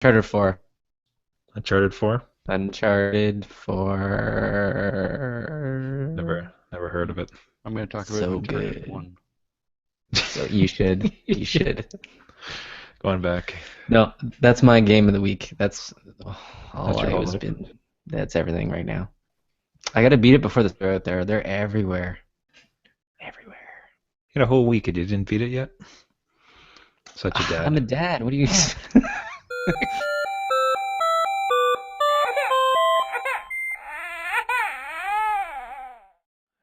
Uncharted 4. Uncharted 4? Uncharted 4. Never heard of it. I'm going to talk about So Uncharted good. 1. So you should. You should. Going back. No, that's my game of the week. That's all That's your I was holiday. been. That's everything right now. I gotta beat it before they're out there. They're everywhere. Everywhere. You had a whole week and you didn't beat it yet? Such a I'm a dad. dad. What do you?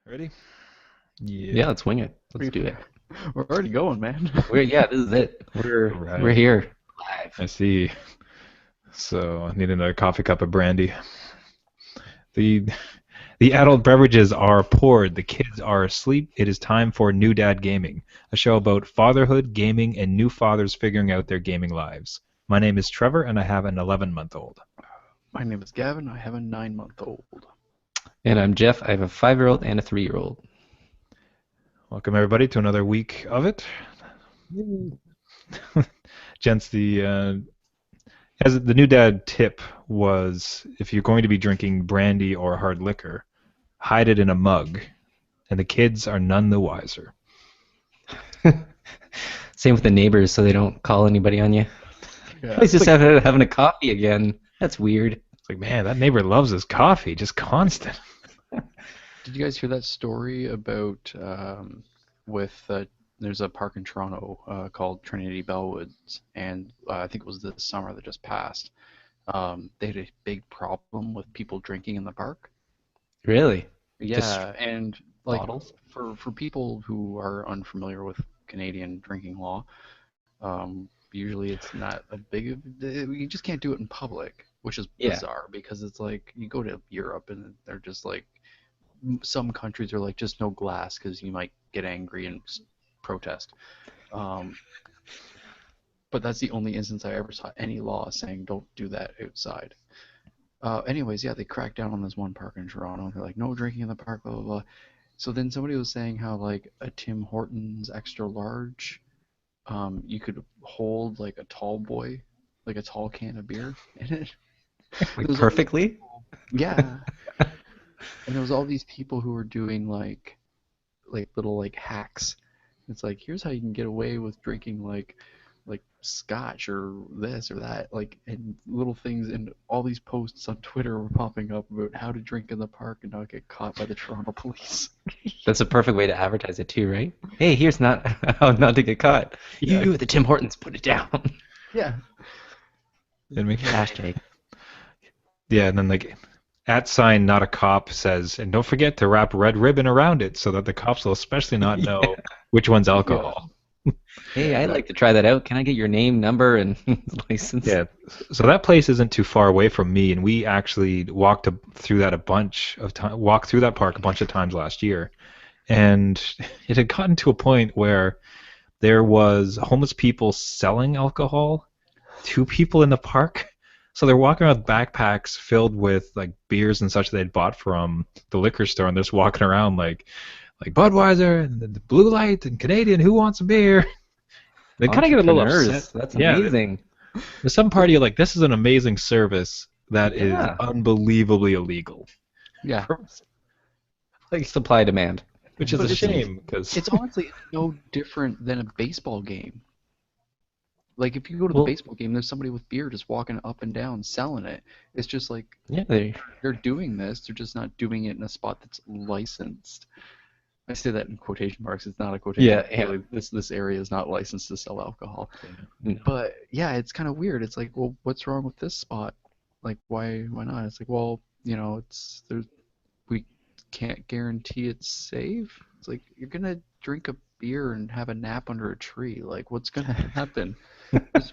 Ready? Yeah. Yeah, let's wing it. Let's do it. We're already going, man. Yeah, this is it. We're Right. we're here live. I see. So I need another coffee cup of brandy. The the adult beverages are poured. The kids are asleep. It is time for New Dad Gaming, a show about fatherhood, gaming, and new fathers figuring out their gaming lives. My name is Trevor, and I have an 11-month-old. My name is Gavin. I have a 9-month-old. And I'm Jeff. I have a 5-year-old and a 3-year-old. Welcome everybody to another week of it. Gents, as the new dad tip was, if you're going to be drinking brandy or hard liquor, hide it in a mug, and the kids are none the wiser. Same with the neighbors, so they don't call anybody on you. Yeah. He's just having a coffee again. That's weird. It's like, man, that neighbor loves his coffee, just constant. Did you guys hear that story about with there's a park in Toronto called Trinity Bellwoods, and I think it was this summer that just passed. They had a big problem with people drinking in the park. Really? Just Yeah, and like bottles? for people who are unfamiliar with Canadian drinking law, usually it's not a big. You just can't do it in public, which is Yeah. bizarre because it's like you go to Europe and they're just like some countries are like just no glass because you might get angry and protest. Um, but that's the only instance I ever saw any law saying don't do that outside. Anyways, yeah, they cracked down on this one park in Toronto. They're like, no drinking in the park, blah blah blah. So then somebody was saying how like a Tim Hortons extra large, you could hold like a tall boy, like a tall can of beer in it. Like There was all these perfectly? people, yeah, and there was all these people who were doing like little like hacks. It's like here's how you can get away with drinking like scotch or this or that, like and little things, and all these posts on Twitter were popping up about how to drink in the park and not get caught by the Toronto police. That's a perfect way to advertise it too, right? Hey, here's not how not to get caught. Yeah, You, the Tim Hortons, put it down. yeah. And we, Hashtag. yeah, and then like at sign not a cop says, and don't forget to wrap red ribbon around it so that the cops will especially not Yeah. know which one's Yeah. alcohol. Hey, I'd like to try that out. Can I get your name, number, and license? Yeah, so that place isn't too far away from me, and we actually through that a bunch of time, walked through that park a bunch of times last year, and it had gotten to a point where there was homeless people selling alcohol to people in the park. So they're walking around with backpacks filled with like beers and such they'd bought from the liquor store, and they're just walking around like Budweiser and the Blue Light and Canadian. Who wants a beer? They kind of get a little Entrepreneurs. upset. That's Yeah, amazing. there's some party you're like, this is an amazing service that is Yeah. unbelievably illegal, Yeah. Like supply demand. which is But a it's shame because it's honestly no different than a baseball game. Like if you go to the Well, baseball game, there's somebody with beer just walking up and down selling it. It's just like yeah, they they're doing this, they're just not doing it in a spot that's licensed. I say that in quotation marks. It's not a quotation. yeah, yeah. Really, this area is not licensed to sell alcohol. No. But yeah, it's kind of weird. It's like, well, what's wrong with this spot? Like, why not? It's like, well, we can't guarantee it's safe. It's like you're gonna drink a beer and have a nap under a tree. Like, what's gonna happen? There's,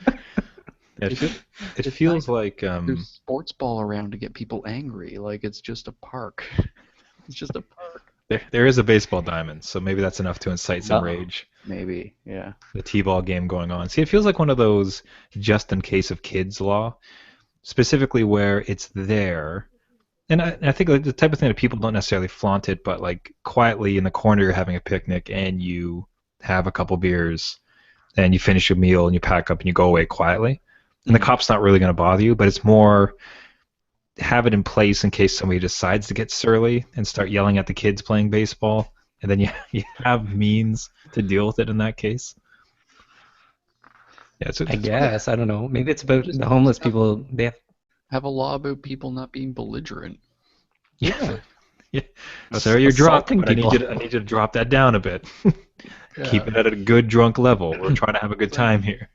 it, it's, it it's feels not like there's sports ball around to get people angry. Like, it's just a park. It's just a park. there is a baseball diamond, so maybe that's enough to incite some Uh-oh. rage. Maybe, yeah. The T-ball game going on. See, it feels like one of those just in case of kids law, specifically where it's there. And I think like the type of thing that people don't necessarily flaunt it, but like quietly in the corner you're having a picnic and you have a couple beers and you finish your meal and you pack up and you go away quietly. and the cop's not really going to bother you, but it's more have it in place in case somebody decides to get surly and start yelling at the kids playing baseball, and then you you have means to deal with it in that case. Yeah, I it's guess. I don't know. Maybe it's about Just, the homeless just people. They have, have a law about people not being belligerent. yeah, yeah. Sir, you're drunk, assaulting but I people. need you to drop that down a bit. Keep Yeah. it at a good drunk level. We're trying to have a good It's like time here.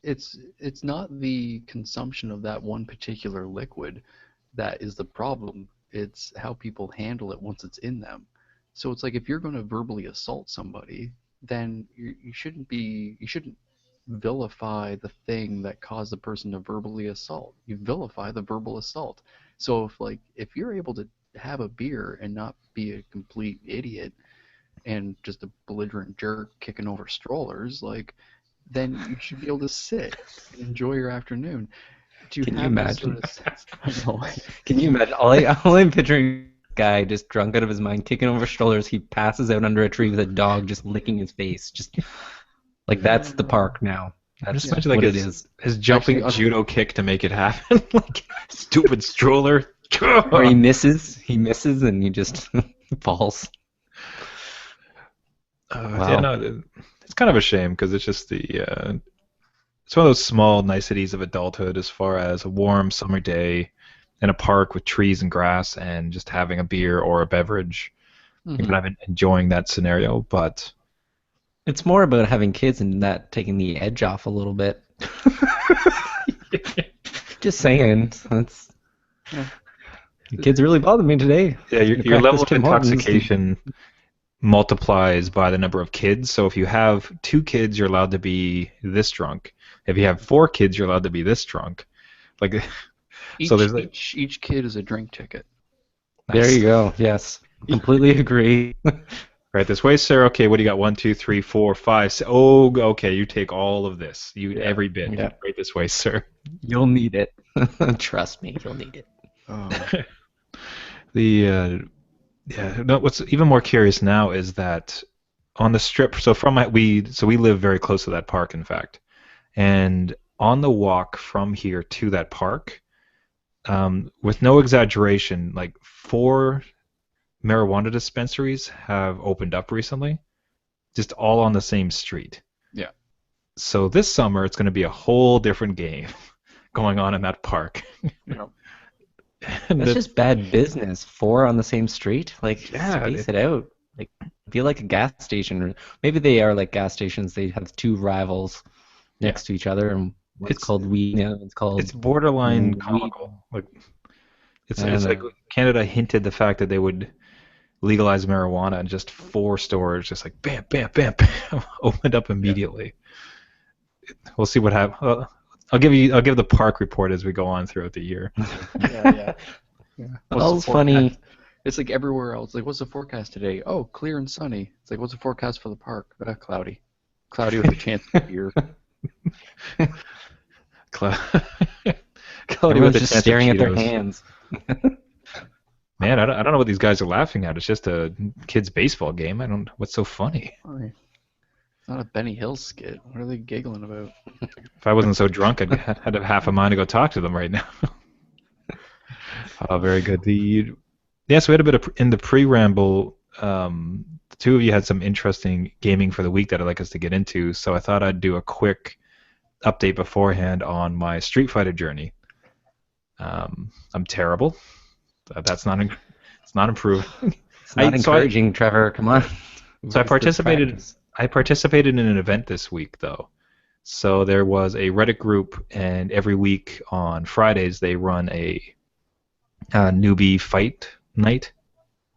it's not the consumption of that one particular liquid that is the problem. It's how people handle it once it's in them. So it's like if you're going to verbally assault somebody, then you shouldn't vilify the thing that caused the person to verbally assault. You vilify the verbal assault. So if you're able to have a beer and not be a complete idiot and just a belligerent jerk kicking over strollers, then you should be able to sit and enjoy your afternoon. To Can you have this sort imagine? of, I know, Can you imagine? All I'm picturing is a guy just drunk out of his mind, kicking over strollers. He passes out under a tree with a dog just licking his face. Just like that's the park now. Just That's yeah. imagine like what it is. his jumping Actually, judo kick to make it happen. Like stupid stroller. Or he misses, and he just falls. Yeah, Wow. no, it's kind of a shame because it's just it's one of those small niceties of adulthood as far as a warm summer day in a park with trees and grass and just having a beer or a beverage and mhm. kind of enjoying that scenario. But It's more about having kids and that taking the edge off a little bit. Just saying. That's Yeah. the kids really bothered me today. yeah, I your level practiced of Tim Hortons. intoxication multiplies by the number of kids. So if you have 2 kids, you're allowed to be this drunk. If you have 4 kids, you're allowed to be this drunk. Like, so Each there's like each each kid is a drink ticket. There nice. you go. Yes. Completely agree. Right this way, sir. Okay, what do you got? 1, 2, 3, 4, 5. Oh, okay. You take all of this. You Yeah. every bit. Yeah. Right this way, sir. You'll need it. Trust me, you'll need it. Oh. The yeah. No, what's even more curious now is that on the strip. So we live very close to that park, in fact, and on the walk from here to that park, with no exaggeration, like 4 marijuana dispensaries have opened up recently, just all on the same street. Yeah. So this summer it's going to be a whole different game going on in that park. Yeah. And That's just bad business. Four on the same street? Like, yeah, space it out. Like, feel like a gas station. Or maybe they are like gas stations. They have two rivals next to each other, and one's it's called weed now. It's it's called borderline weed. comical. Like I don't it's like know. Canada hinted the fact that they would legalize marijuana, and just 4 stores just like bam, bam, bam, bam opened up Yeah. immediately. We'll see what happens. I'll give the park report as we go on throughout the year. Yeah. Yeah. What's Well, the it's funny. forecast? It's like everywhere else. Like, what's the forecast today? Oh, clear and sunny. It's like, what's the forecast for the park? Cloudy. Cloudy with a chance of beer. Cla- Cloudy with Everyone's a just chance of staring at their Cheetos. hands. Man, I don't know what these guys are laughing at. It's just a kids' baseball game. I don't. What's so funny? Sorry. It's not a Benny Hill skit. What are they giggling about? If I wasn't so drunk, I'd have half a mind to go talk to them right now. Oh, very good. Yes, we had a bit of in the pre-ramble. The two of you had some interesting gaming for the week that I'd like us to get into. So I thought I'd do a quick update beforehand on my Street Fighter journey. I'm terrible. That's not. It's not improving. It's not I encouraging, Trevor. Come on. so I Where's the participated. practice? I participated in an event this week though. So there was a Reddit group, and every week on Fridays they run a newbie fight night.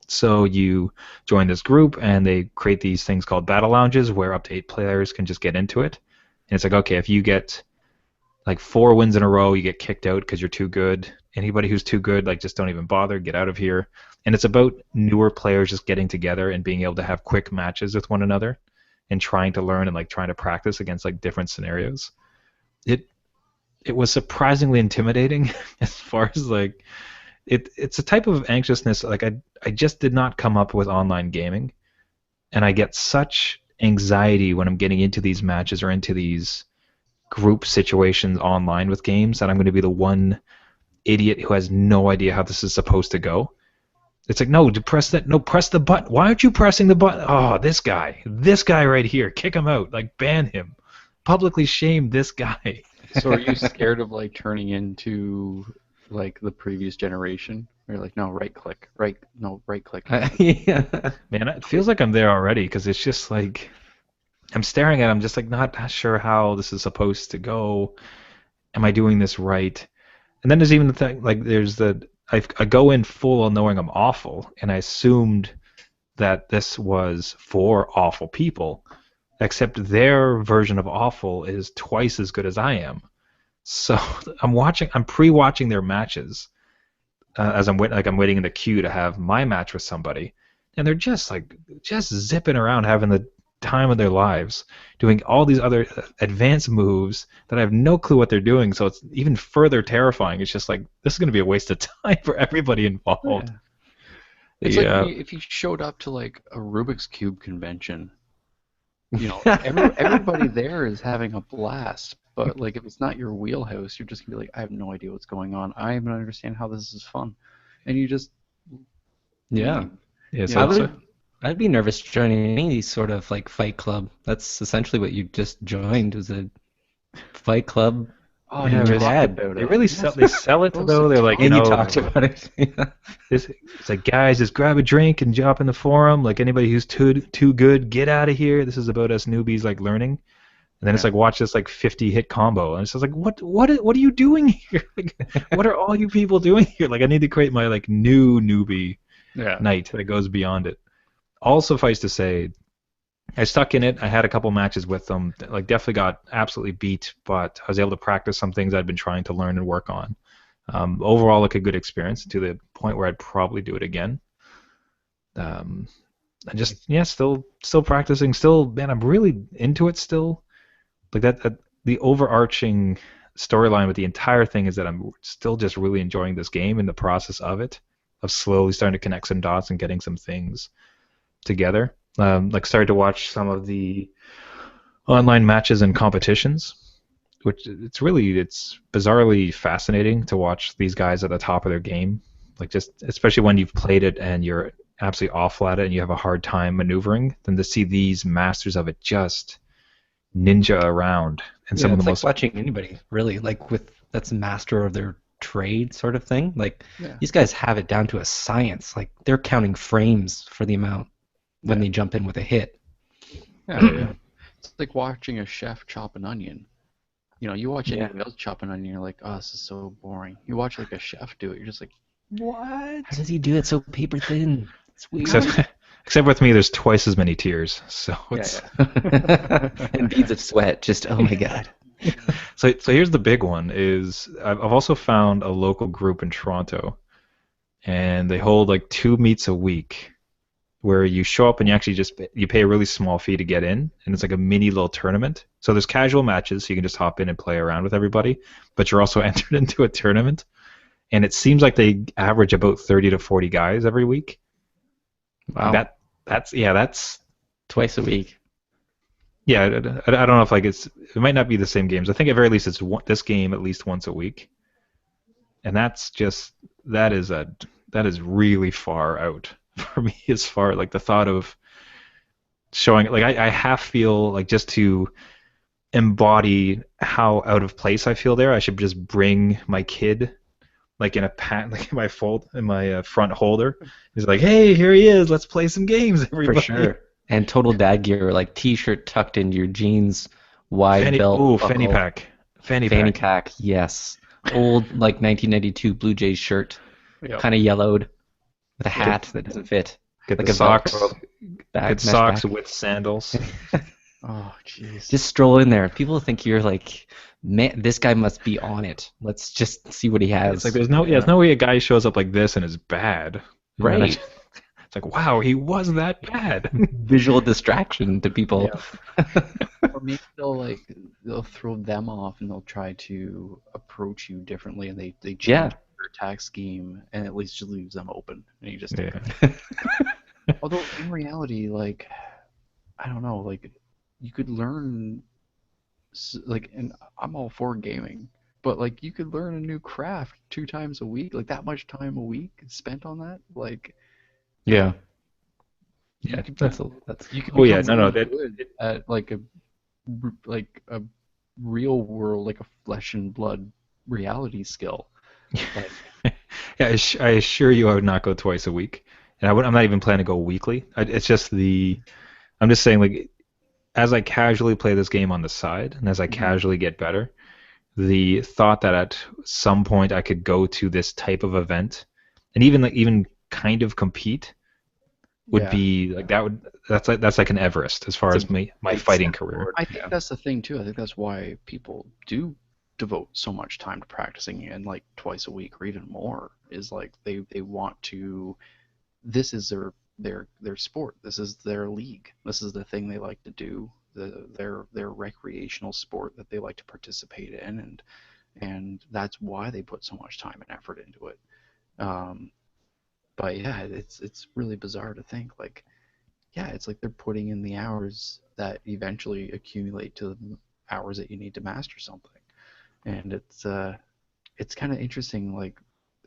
So you join this group, and they create these things called battle lounges, where up to 8 players can just get into it. And it's like, okay, if you get like 4 wins in a row, you get kicked out because you're too good. Anybody who's too good, like, just don't even bother, get out of here. And it's about newer players just getting together and being able to have quick matches with one another and trying to learn and like trying to practice against like different scenarios. It was surprisingly intimidating as far as like it's a type of anxiousness like I just did not come up with online gaming, and I get such anxiety when I'm getting into these matches or into these group situations online with games that I'm going to be the one idiot who has no idea how this is supposed to go. It's like, no, press that. No, press the button. Why aren't you pressing the button? Oh, this guy right here, kick him out, like ban him, publicly shame this guy. So are you scared of like turning into like the previous generation? Or you're like, no, right click, right click. Yeah. Man, it feels like I'm there already because it's just like I'm staring at. I'm just like not sure how this is supposed to go. Am I doing this right? And then there's even the thing like I go in full on knowing I'm awful, and I assumed that this was for awful people, except their version of awful is twice as good as I am. So I'm pre-watching their matches as I'm waiting in the queue to have my match with somebody, and they're just zipping around having the time of their lives, doing all these other advanced moves that I have no clue what they're doing. So it's even further terrifying. It's just like this is going to be a waste of time for everybody involved. Yeah. It's Yeah. like if you showed up to like a Rubik's Cube convention, everybody there is having a blast. But like if it's not your wheelhouse, you're just gonna be like, I have no idea what's going on. I don't understand how this is fun, and you just Yeah. leave. Yeah, You so I know? it's, I'd be nervous joining any sort of like fight club. That's essentially what you just joined, was a fight club. Oh, Yeah, you with talked ad. about they it. really Yes, they sell it those though. They're like, And you no, talked about it. Yeah. it's like, guys, just grab a drink and jump in the forum. Like anybody who's too good, get out of here. This is about us newbies like learning. And then it's Yeah. like watch this like 50 hit combo, and it's just like what are you doing here? Like, what are all you people doing here? Like I need to create my like new newbie Yeah. night that goes beyond it. All suffice to say, I stuck in it. I had a couple matches with them. Like definitely got absolutely beat, but I was able to practice some things I'd been trying to learn and work on. Overall, like a good experience to the point where I'd probably do it again. I just still practicing. Still, man, I'm really into it still. Like that the overarching storyline with the entire thing is that I'm still just really enjoying this game in the process of it, of slowly starting to connect some dots and getting some things together. Like started to watch some of the online matches and competitions, which it's bizarrely fascinating to watch these guys at the top of their game. Like just especially when you've played it and you're absolutely awful at it and you have a hard time maneuvering, then to see these masters of it just ninja around and some Yeah, of the it's like most watching anybody, really, like that's master of their trade sort of thing. Like Yeah. these guys have it down to a science. Like they're counting frames for the amount when Yeah. they jump in with a hit. Yeah. It's like watching a chef chop an onion. You watch Yeah. anybody else chop an onion, you're like, oh, this is so boring. You watch like a chef do it, you're just like, what? How does he do it so paper thin? It's weird. except with me there's twice as many tiers, so Yeah, it's And beads of sweat. Just oh my god. so here's the big one is I've also found a local group in Toronto, and they hold like 2 meets a week where you show up and you actually you pay a really small fee to get in, and it's like a mini little tournament. So there's casual matches, so you can just hop in and play around with everybody, but you're also entered into a tournament, and it seems like they average about 30 to 40 guys every week. Wow. That's Twice a week. yeah. I don't know if like it might not be the same games. I think at very least it's this game at least once a week, and that is really far out for me as far like the thought of showing like I half feel like just to embody how out of place I feel there, I should just bring my kid like in a like in my front holder. He's like, hey, here he is. Let's play some games, everybody. For sure. And total dad gear, like t-shirt tucked into your jeans, wide belt Fanny buckle, pack, fanny pack, yes. Old like 1992 Blue Jays shirt, Yep. kind of yellowed, with a hat that doesn't fit. Get Like the a socks. Velcro back, Get mesh socks back. with sandals. Oh, jeez. Just stroll in there. People think you're like, man, this guy must be on it. Let's just see what he has. It's like there's no way a guy shows up like this and is bad. Right. It's like, wow, he was that bad. Visual distraction to people. Or maybe they'll throw them off and they'll try to approach you differently, and they change Yeah. their attack scheme, and at least just leaves them open, and you just Yeah. Although in reality, like, I don't know, like, you could learn like, and I'm all for gaming, but like you could learn a new craft 2 times a week, like that much time a week spent on that, like Yeah. you Yeah, could be that's you could Oh yeah, become no, no, really that good at like a real world, like a flesh and blood reality skill. Like, yeah, I assure you, I would not go twice a week, and I'm not even planning to go weekly. It's just I'm just saying, like, as I casually play this game on the side, and as I mhm. casually get better, the thought that at some point I could go to this type of event, and even kind of compete, would Yeah, be like that's like an Everest as far it's a as my big fighting step career. forward. I think Yeah. that's the thing too. I think that's why people do devote so much time to practicing, and like twice a week or even more, is like they want to, this is their sport. This is their league. This is the thing they like to do. Their recreational sport that they like to participate in, and that's why they put so much time and effort into it. Um, but yeah, it's really bizarre to think like, yeah, it's like they're putting in the hours that eventually accumulate to the hours that you need to master something. And it's kind of interesting, like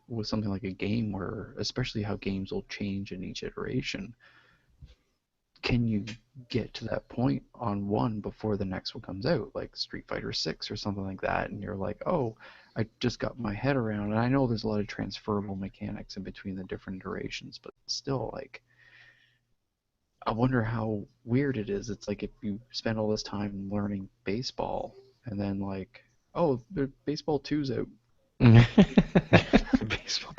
with something like a game, where especially how games will change in each iteration. Can you get to that point on one before the next one comes out, like Street Fighter 6 or something like that, and you're like, oh, I just got my head around, and I know there's a lot of transferable mechanics in between the different iterations, but still, like, I wonder how weird it is. It's like if you spend all this time learning baseball, and then like, oh, the baseball two's out. Baseball.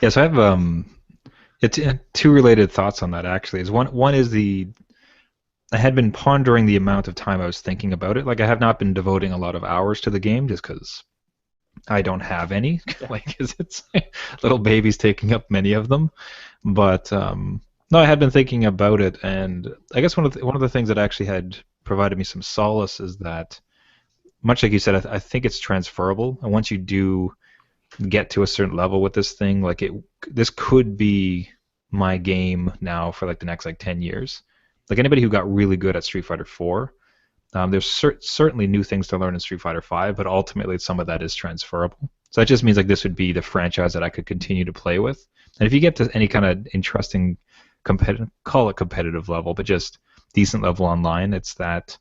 Yeah, so I have it's two related thoughts on that actually. Is one is I had been pondering the amount of time I was thinking about it. Like I have not been devoting a lot of hours to the game just because I don't have any. Yeah. Like, 'cause it's little babies taking up many of them. But no, I had been thinking about it, and I guess one of the things that actually had provided me some solace is that, much like you said, I think it's transferable. And once you do get to a certain level with this thing, like this could be my game now for like the next like 10 years. Like anybody who got really good at Street Fighter 4, there's certainly new things to learn in Street Fighter 5, but ultimately some of that is transferable. So that just means like this would be the franchise that I could continue to play with. And if you get to any kind of interesting competitive, call it competitive level, but just decent level online, it's that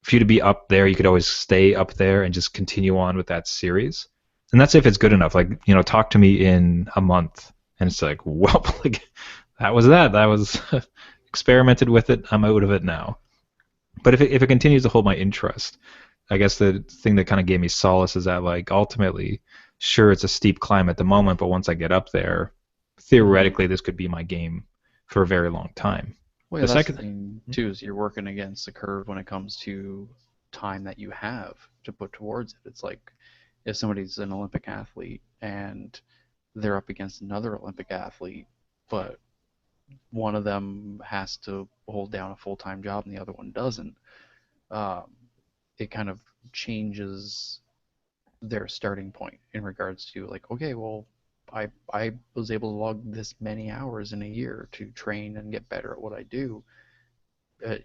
for you to be up there, you could always stay up there and just continue on with that series. And that's if it's good enough. Like, talk to me in a month, and it's like, well, like that was that. That was experimented with it. I'm out of it now. But if it continues to hold my interest, I guess the thing that kind of gave me solace is that like ultimately, sure, it's a steep climb at the moment, but once I get up there, Mm-hmm. theoretically, this could be my game for a very long time. Well, yeah, The that's the second, thing too, is you're working against the curve when it comes to time that you have to put towards it. It's like if somebody's an Olympic athlete and they're up against another Olympic athlete, but one of them has to hold down a full-time job and the other one doesn't, um, it kind of changes their starting point in regards to like, okay, well, I was able to log this many hours in a year to train and get better at what I do.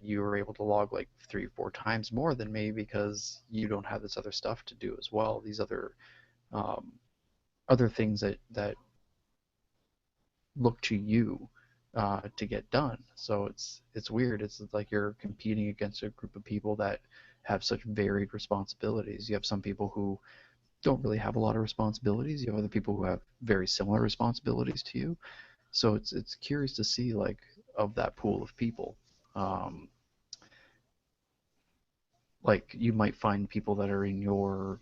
You were able to log like 3 or 4 times more than me because you don't have this other stuff to do as well. These um, other things that look to you to get done. So it's weird. It's like you're competing against a group of people that have such varied responsibilities. You have some people who don't really have a lot of responsibilities. You have other people who have very similar responsibilities to you. So it's curious to see like of that pool of people. Um, like you might find people that are in your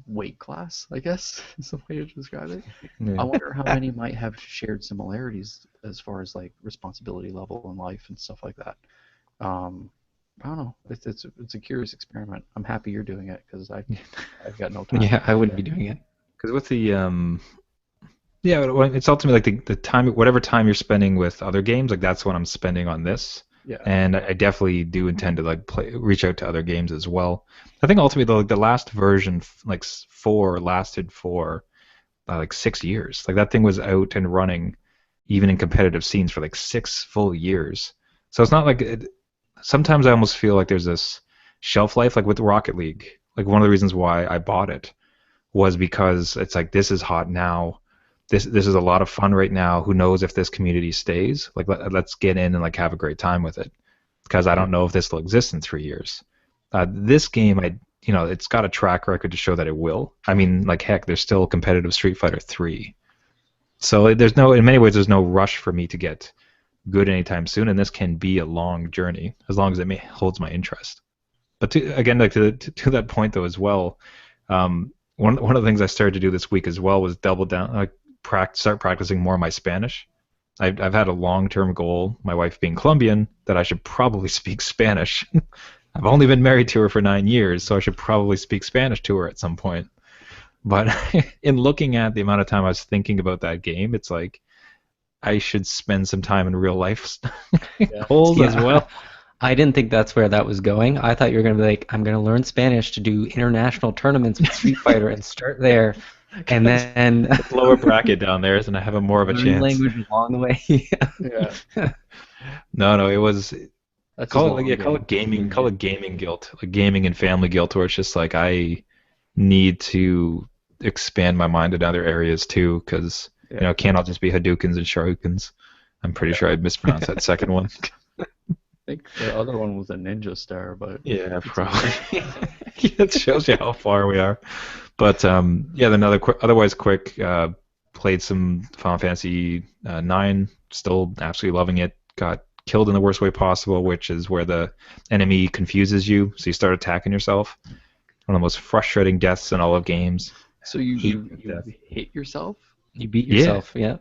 weight class, I guess is the way to describe it. I yeah. wonder how many might have shared similarities as far as like responsibility level in life and stuff like that. Um, I don't know. It's a curious experiment. I'm happy you're doing it because I've got no time. Yeah, I wouldn't be doing it. Because with the yeah, well, it's ultimately like the time, whatever time you're spending with other games, like that's what I'm spending on this. Yeah. And I definitely do intend to like reach out to other games as well. I think ultimately the last version, like 4, lasted for like 6 years. Like that thing was out and running, even in competitive scenes for like 6 full years. So it's not like sometimes I almost feel like there's this shelf life, like with Rocket League. Like one of the reasons why I bought it was because it's like this is hot now. This is a lot of fun right now. Who knows if this community stays? Like let's get in and like have a great time with it, because I don't know if this will exist in 3 years. This game, it's got a track record to show that it will. I mean, like heck, there's still competitive Street Fighter 3. So in many ways, there's no rush for me to get good anytime soon, and this can be a long journey as long as it holds my interest. But again, like to that point though as well, one of the things I started to do this week as well was double down, start practicing more of my Spanish. I've had a long-term goal, my wife being Colombian, that I should probably speak Spanish. I've only been married to her for 9 years, so I should probably speak Spanish to her at some point. But in looking at the amount of time I was thinking about that game, it's like I should spend some time in real life goals as well. I didn't think that's where that was going. I thought you were going to be like, I'm going to learn Spanish to do international tournaments with Street Fighter and start there. And then it's lower bracket down there, and I have more of a chance. Language along the way. Yeah. No, it was. That's call it gaming. Call it gaming guilt, like gaming and family guilt, where it's just like I need to expand my mind in other areas too, because it can't all just be Hadoukens and Sharoukens. I'm pretty sure I mispronounced that second one. I think the other one was a ninja star, but yeah, probably. It shows you how far we are. But another otherwise quick. Played some Final Fantasy 9. Still absolutely loving it. Got killed in the worst way possible, which is where the enemy confuses you, so you start attacking yourself. One of the most frustrating deaths in all of games. So you hit yourself? You beat yourself, yeah.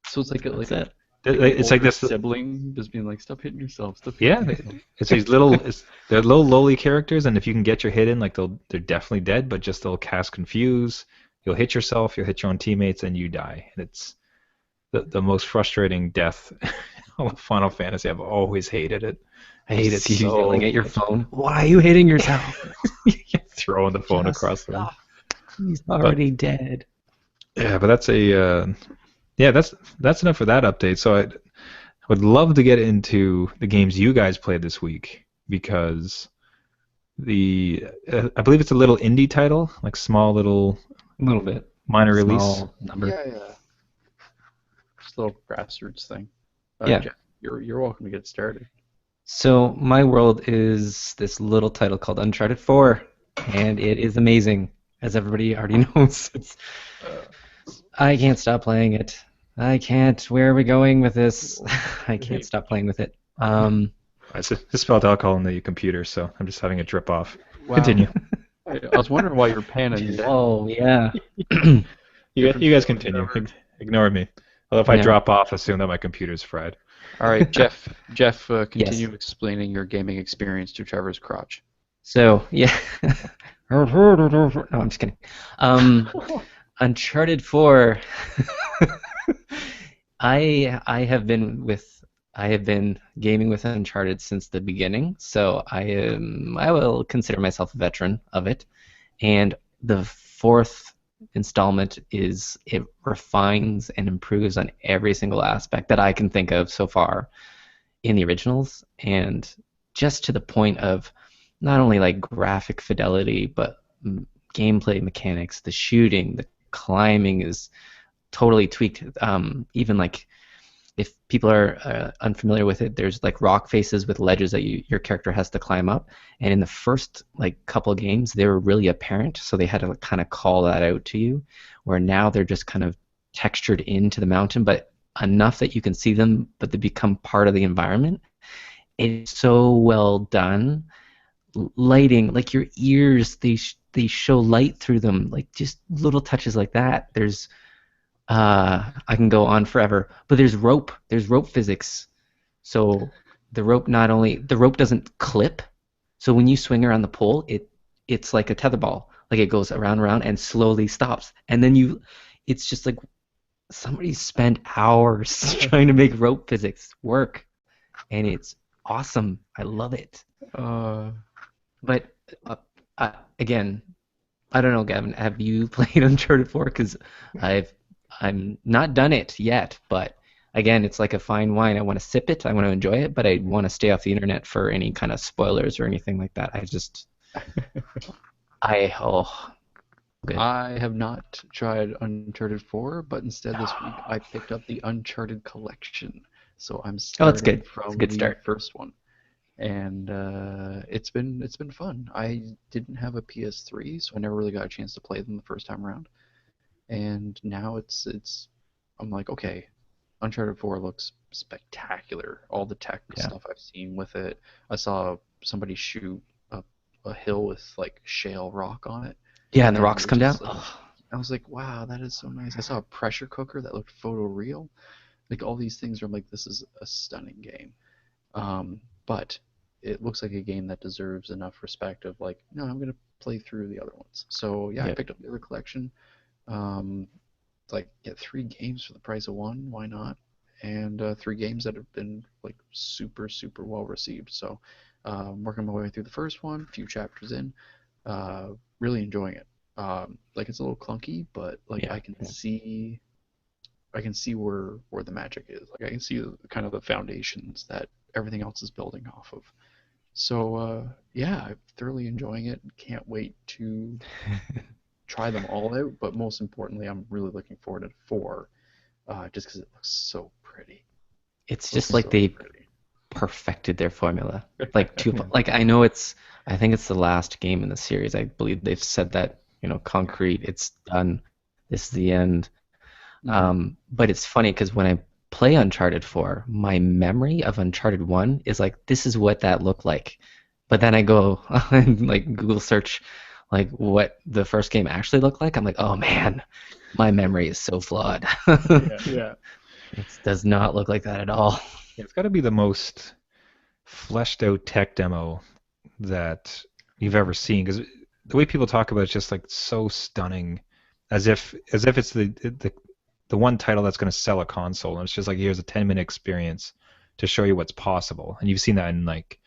So it's like that. It's like this sibling just being like, "Stop hitting yourself." It's these they're little lowly characters, and if you can get your hit in, like they're definitely dead, but just they'll cast confuse. You'll hit yourself, you'll hit your own teammates, and you die. And it's the most frustrating death in all of Final Fantasy. I've always hated it. I hate it. You yelling at your phone. Why are you hitting yourself? Throwing the phone across the room. He's already dead. Yeah, but that's that's enough for that update. So I would love to get into the games you guys played this week, because I believe it's a little indie title, like small little bit minor release number. Yeah. Just a little grassroots thing. Yeah. Jeff, you're welcome to get started. So my world is this little title called Uncharted 4, and it is amazing, as everybody already knows. I can't stop playing it. I can't. Where are we going with this? I can't stop playing with it. I just spelled alcohol in the computer, so I'm just having it drip off. Wow. Continue. I was wondering why you were panicking. Oh, yeah. You guys continue. Ignore me. Although if I drop off, assume that my computer's fried. All right, Jeff, continue explaining your gaming experience to Trevor's crotch. So, yeah. No, I'm just kidding. Uncharted 4. I have been gaming with Uncharted since the beginning, so I will consider myself a veteran of it. And the fourth installment it refines and improves on every single aspect that I can think of so far in the originals, and just to the point of not only like graphic fidelity, but gameplay mechanics. The shooting, the climbing is totally tweaked. Even like, if people are unfamiliar with it, there's like rock faces with ledges that your character has to climb up. And in the first like couple games, they were really apparent, so they had to kind of call that out to you. Where now they're just kind of textured into the mountain, but enough that you can see them, but they become part of the environment. It's so well done. Lighting, like your ears, they show light through them, like just little touches like that. There's I can go on forever, but there's rope physics. So the rope doesn't clip. So when you swing around the pole, it's like a tetherball. Like it goes around and around and slowly stops. And then it's just like somebody spent hours trying to make rope physics work, and it's awesome. I love it. But again, I don't know, Gavin. Have you played Uncharted 4? Because I'm not done it yet, but again, it's like a fine wine. I want to sip it, I want to enjoy it, but I want to stay off the internet for any kind of spoilers or anything like that. Oh, good. I have not tried Uncharted 4, but instead this week I picked up the Uncharted collection. So I'm Oh, it's starting good. It's a from good the start. first one, and it's been fun. I didn't have a PS3, so I never really got a chance to play them the first time around. And now it's I'm like, okay, Uncharted 4 looks spectacular. All the tech Yeah. stuff I've seen with it. I saw somebody shoot up a hill with like shale rock on it, Yeah, and the and it rocks was come down. just like, Oh, I was like, wow, that is so nice. I saw a pressure cooker that looked photoreal. Like all these things are like, this is a stunning game. But it looks like a game that deserves enough respect of like, no, I'm gonna play through the other ones. So yeah, I yeah. picked up the other collection. Um, like get 3 games for the price of one. Why not? And 3 games that have been like super super well received. So I'm working my way through the first one, a few chapters in, uh, really enjoying it. Like it's a little clunky, but like Yeah. I can see where the magic is. Like I can see kind of the foundations that everything else is building off of. So yeah, I'm thoroughly enjoying it. Can't wait to try them all out. But most importantly, I'm really looking forward to 4, just because it looks so pretty. It's Looks just like so they pretty. perfected their formula. Yeah. Like I think it's the last game in the series. I believe they've said that, concrete, it's done. This is the end. Hmm. But it's funny because when I play Uncharted 4, my memory of Uncharted 1 is like, this is what that looked like. But then I go and like Google search like what the first game actually looked like. I'm like, oh man, my memory is so flawed. Yeah, yeah. It does not look like that at all. It's got to be the most fleshed out tech demo that you've ever seen because the way people talk about it's just like so stunning, as if it's the one title that's going to sell a console, and it's just like here's a 10-minute experience to show you what's possible, and you've seen that in like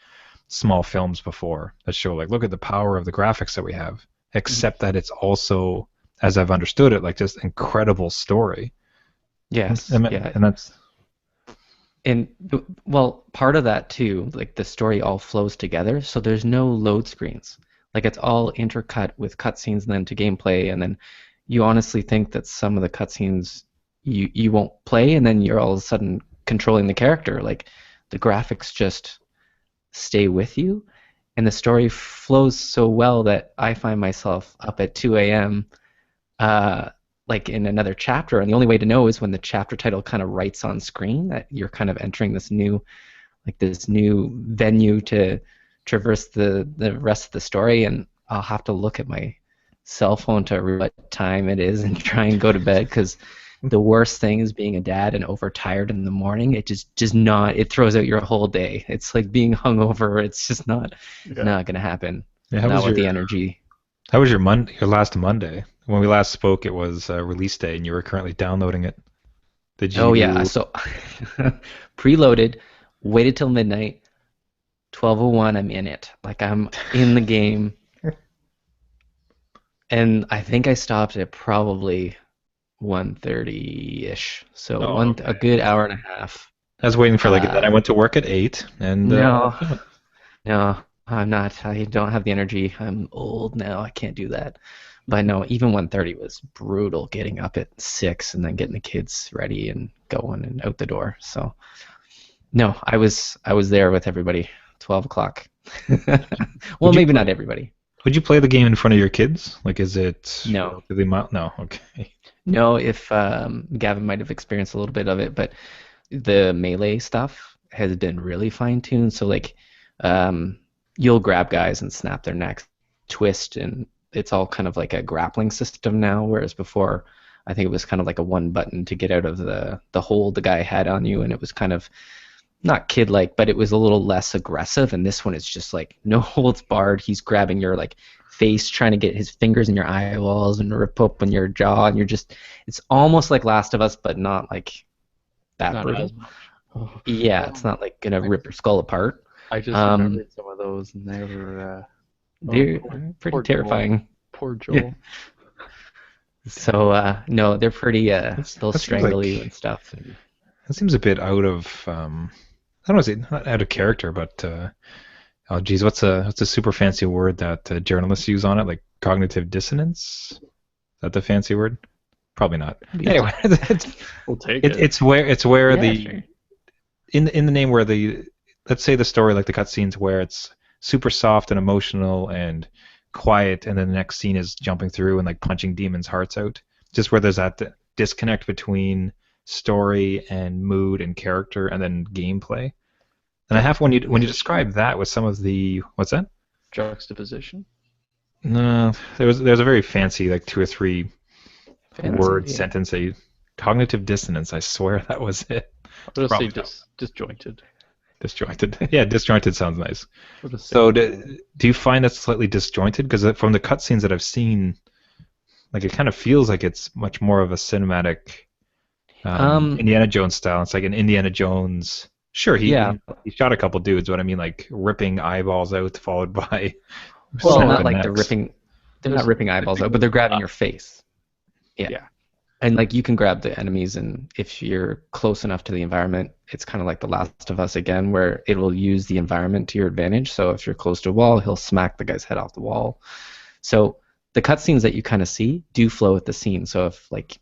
small films before that show like look at the power of the graphics that we have, Mhm. except that it's also, as I've understood it, like just incredible story. Yes, yeah. And that's And well, part of that too, like the story all flows together, so there's no load screens. Like it's all intercut with cutscenes and then to gameplay, and then you honestly think that some of the cutscenes you won't play, and then you're all of a sudden controlling the character. Like the graphics just stay with you, and the story flows so well that I find myself up at 2 a.m. Uh, like in another chapter, and the only way to know is when the chapter title kind of writes on screen that you're kind of entering this new venue to traverse the rest of the story, and I'll have to look at my cell phone to read what time it is and try and go to bed because the worst thing is being a dad and overtired in the morning. It just not it throws out your whole day. It's like being hungover. It's just Yeah. not gonna happen. yeah. Not with the energy. How was your last Monday? When we last spoke, it was release day, and you were currently downloading it. Did Oh yeah, you? so preloaded, waited till midnight, 12:01 I'm in it. Like I'm in the game, and I think I stopped at probably 1:30-ish. So Oh, a okay. good hour and a half. I was waiting for like then I Uh went to work at 8, and no, no, I'm not. I don't have the energy. I'm old now. I can't do that. But no, even 1:30 was brutal getting up at 6 and then getting the kids ready and going and out the door. So no, I was there with everybody. 12 o'clock. Well, would you maybe play? not everybody. Would you play the game in front of your kids? Like, is it No, relatively mild? No. Okay. no. If Gavin might have experienced a little bit of it, but the melee stuff has been really fine tuned. So like, um, you'll grab guys and snap their necks, twist, and it's all kind of like a grappling system now. Whereas before, I think it was kind of like a one button to get out of the hold the guy had on you, and it was kind of not kid like, but it was a little less aggressive. And this one is just like no holds barred. He's grabbing your like face, trying to get his fingers in your eyeballs and rip open your jaw, and you're just it's almost like Last of Us, but not like that Not brutal. as much. Oh, Yeah, it's oh, not like gonna I, rip your skull apart. I just Um, remembered some of those, and they were oh, they're poor pretty poor Joel. terrifying. Poor Yeah. Joel. So no, they're pretty. They'll That seems strangle you like and stuff. That seems a bit out of I don't want to say not out of character, but oh geez, what's a super fancy word that journalists use on it? Like cognitive dissonance? Is that the fancy word? Probably not. Anyway, We'll take it, it. it's where Yeah, the sure. in the name where the let's say the story like the cutscenes where it's super soft and emotional and quiet, and then the next scene is jumping through and like punching demons' hearts out. Just where there's that disconnect between story and mood and character and then gameplay. And I have when you describe that with some of the what's that? Juxtaposition. No, there's a very fancy like two or three Fancy. word Yeah. sentence that you cognitive dissonance. I swear that was it. I'm gonna say Probably not. disjointed. Disjointed. Yeah, disjointed sounds nice. I'll just say So do you find that slightly disjointed? Because from the cutscenes that I've seen, like it kind of feels like it's much more of a cinematic Um, Indiana Jones style. It's like an Indiana Jones. Sure, yeah. he shot a couple dudes, but I mean like ripping eyeballs out, followed by Well, snapping not like they're necks. ripping. They're There's not ripping eyeballs out, but they're grabbing your face. Yeah. yeah. And like you can grab the enemies, and if you're close enough to the environment, it's kind of like The Last of Us again, where it will use the environment to your advantage. So if you're close to a wall, he'll smack the guy's head off the wall. So the cutscenes that you kind of see do flow with the scene. So if like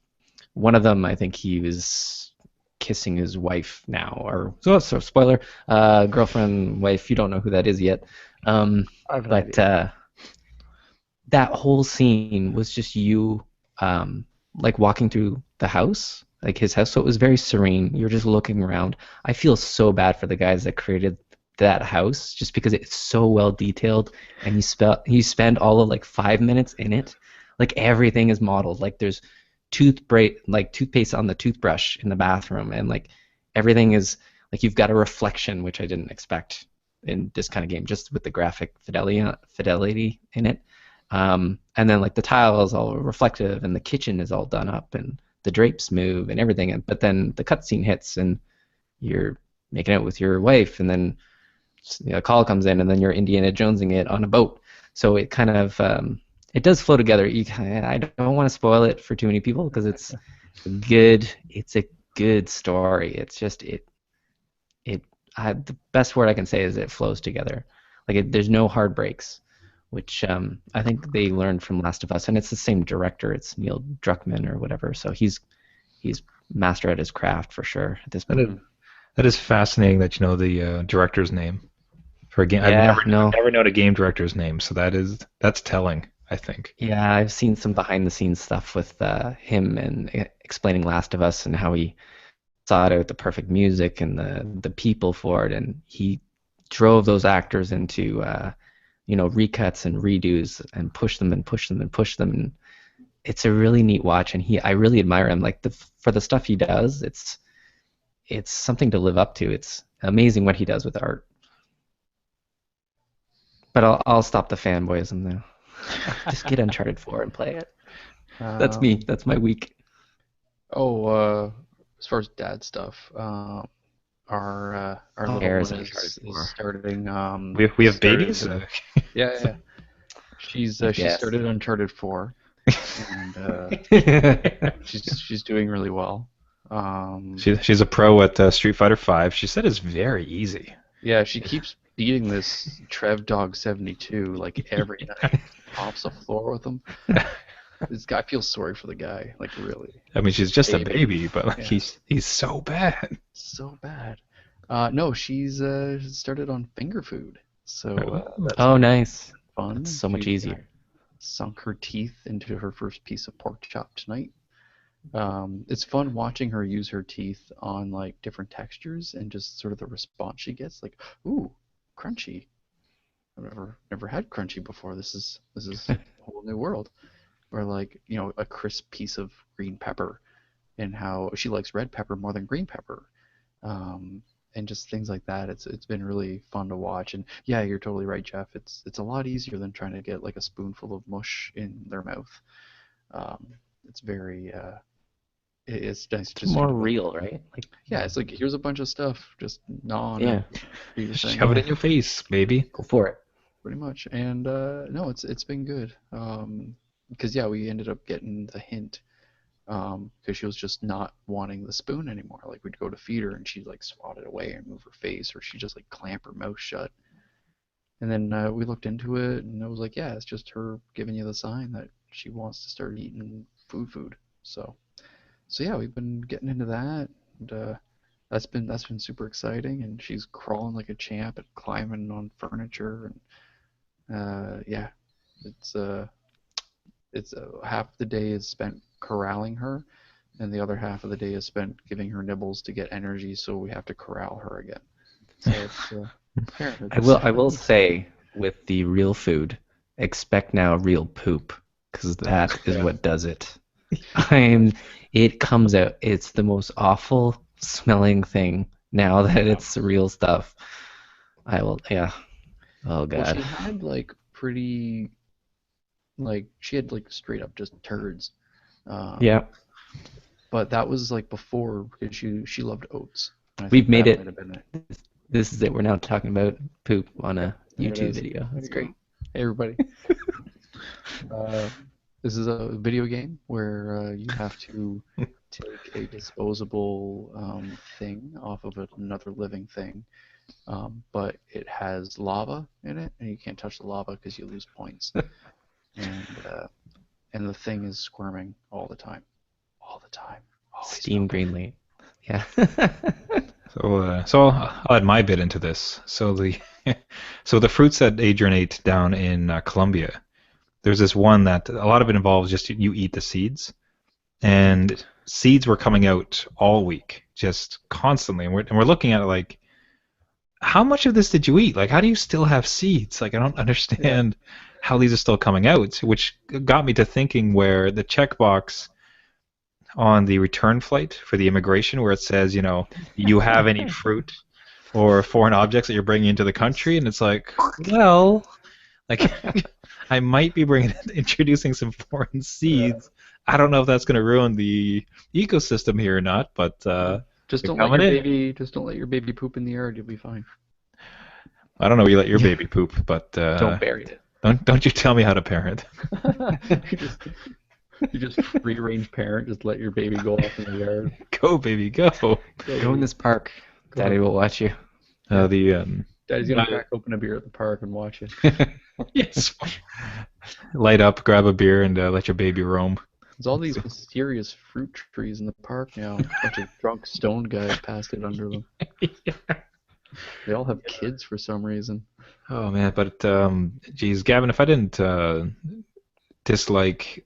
one of them, I think he was kissing his wife now, or so spoiler, girlfriend, wife. You don't know who that is yet, I have an but idea. that whole scene was just you like walking through the house, like his house. So it was very serene. You're just looking around. I feel so bad for the guys that created that house just because it's so well detailed, and you spend all of like 5 minutes in it. Like everything is modeled. Like there's toothpaste on the toothbrush in the bathroom, and like everything is like you've got a reflection, which I didn't expect in this kind of game, just with the graphic fidelity in it. And then like the tile is all reflective, and the kitchen is all done up, and the drapes move and everything. But then the cutscene hits, and you're making out with your wife, and then a call comes in, and then you're Indiana Jonesing it on a boat. So it kind of it does flow together. I don't want to spoil it for too many people because it's good. It's a good story. It's just the best word I can say is it flows together. Like there's no hard breaks, which I think they learned from Last of Us, and it's the same director. It's Neil Druckmann or whatever. So he's master at his craft for sure at this That point. is, that is fascinating that you know the director's name for a game. Yeah, I've no, never known a game director's name, so that's telling. I think. yeah, I've seen some behind the scenes stuff with him and explaining Last of Us and how he sought out the perfect music and the people for it, and he drove those actors into recuts and redos and push them and push them and push them. And it's a really neat watch, and I really admire him. Like for the stuff he does, it's something to live up to. It's amazing what he does with art. But I'll stop the fanboyism now. Just get Uncharted 4 and play it. That's me. That's my week. As far as dad stuff, our little There's one Uncharted is 4. starting. We have started, babies. yeah. She Yes. started Uncharted 4, and she's doing really well. She's a pro at Street Fighter 5. She said it's very easy. Yeah, she keeps beating this Trev Dog 72 like every night. Pops the floor with him. This guy feels sorry for the guy, like really. I mean, she's just a Baby. baby, but like Yeah. he's so bad. So bad. No, she's started on finger food, so that's Oh, nice. fun. That's so much She easier. sunk her teeth into her first piece of pork chop tonight. It's fun watching her use her teeth on like different textures and just sort of the response she gets. Like, ooh, crunchy. I've never had crunchy before. This is a whole new world. Or like a crisp piece of green pepper, and how she likes red pepper more than green pepper, and just things like that. It's been really fun to watch. And yeah, you're totally right, Jeff. It's a lot easier than trying to get like a spoonful of mush in their mouth. It's very it's nice It's just more sort of like, real, right? Like, yeah, it's like here's a bunch of stuff, just gnaw on yeah, it, do your thing. Shove it in your face, baby. go for it. Pretty much. And no, it's been good. Because yeah, we ended up getting the hint because she was just not wanting the spoon anymore. Like we'd go to feed her and she'd like swat it away and move her face, or she'd just like clamp her mouth shut. And then we looked into it, and it was like, yeah, it's just her giving you the sign that she wants to start eating food. So yeah, we've been getting into that, and that's been super exciting. And she's crawling like a champ and climbing on furniture, and yeah, it's half the day is spent corralling her, and the other half of the day is spent giving her nibbles to get energy, so we have to corral her again. So it's parenthood. I will say with the real food, expect now real poop, because that is Yeah. what does it. It comes out. It's the most awful smelling thing now that it's real stuff. Yeah. Oh Well, she God. had like pretty, like she had like straight up just turds. Um, Yeah. but that was like before because she loved oats. And I We've think made that might it. have been it. This is it. We're now talking about poop on Yeah, a there it YouTube is. video. There That's you go. great. Hey everybody. Uh, this is a video game where you have to take a disposable thing off of another living thing, but it has lava in it, and you can't touch the lava because you lose points. And the thing is squirming all the time, all the time, always. Steam Greenlee. Yeah. So I'll add my bit into this. So the fruits that Adrian ate down in Colombia, there's this one that a lot of it involves just you eat the seeds, and seeds were coming out all week, just constantly, and we're looking at it like, how much of this did you eat? Like, how do you still have seeds? Like, I don't understand how these are still coming out, which got me to thinking where the checkbox on the return flight for the immigration where it says, you have any fruit or foreign objects that you're bringing into the country, and it's like, well, like I might be introducing some foreign seeds. I don't know if that's going to ruin the ecosystem here or not, but Just they're don't let your coming in. baby. Just don't let your baby poop in the yard. You'll be fine. I don't know where you let your baby poop, but Don't bury it. don't you tell me how to parent. You just free range parent. Just let your baby go off in the yard. Go, baby, go. Go in this park. Daddy will watch you. Daddy's gonna crack open a beer at the park and watch it. Yes. Light up, grab a beer, and let your baby roam. There's all these mysterious fruit trees in the park now. A bunch of drunk stoned guys passed it under them. They all have kids for some reason. Oh man, but geez, Gavin, if I didn't dislike